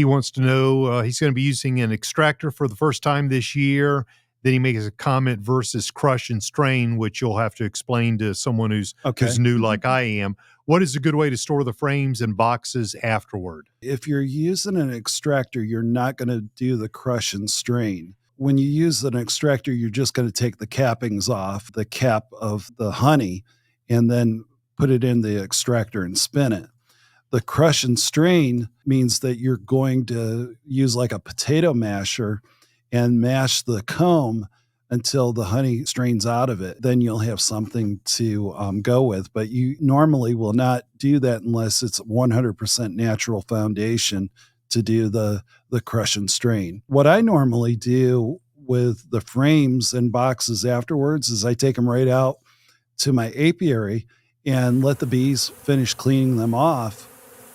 He wants to know, he's going to be using an extractor for the first time this year. Then he makes a comment versus crush and strain, which you'll have to explain to someone who's new like I am. What is a good way to store the frames and boxes afterward? If you're using an extractor, you're not going to do the crush and strain. When you use an extractor, you're just going to take the cappings off, the cap of the honey, and then put it in the extractor and spin it. The crush and strain means that you're going to use like a potato masher and mash the comb until the honey strains out of it. Then you'll have something to go with. But you normally will not do that unless it's 100% natural foundation to do the crush and strain. What I normally do with the frames and boxes afterwards is I take them right out to my apiary and let the bees finish cleaning them off.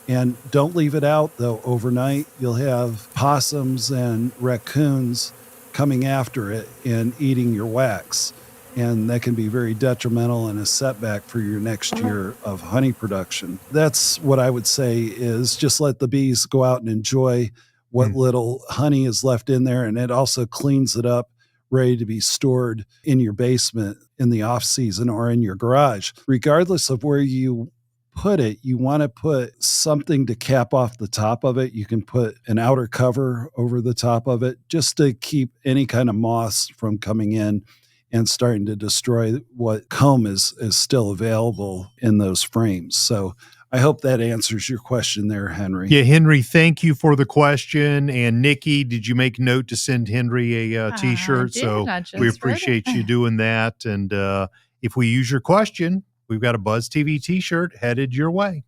And don't leave it out, though, overnight. You'll have possums and raccoons coming after it and eating your wax. And that can be very detrimental and a setback for your next year of honey production. That's what I would say is just let the bees go out and enjoy what little honey is left in there. And it also cleans it up, ready to be stored in your basement in the off season or in your garage. Regardless of where you put it, you want to put something to cap off the top of it. You can put an outer cover over the top of it just to keep any kind of moths from coming in and starting to destroy what comb is still available in those frames. So I hope that answers your question there, Henry. Yeah, Henry, thank you for the question. And Nikki, did you make note to send Henry a T-shirt? So we appreciate you doing that. And if we use your question, we've got a Buzz TV T-shirt headed your way.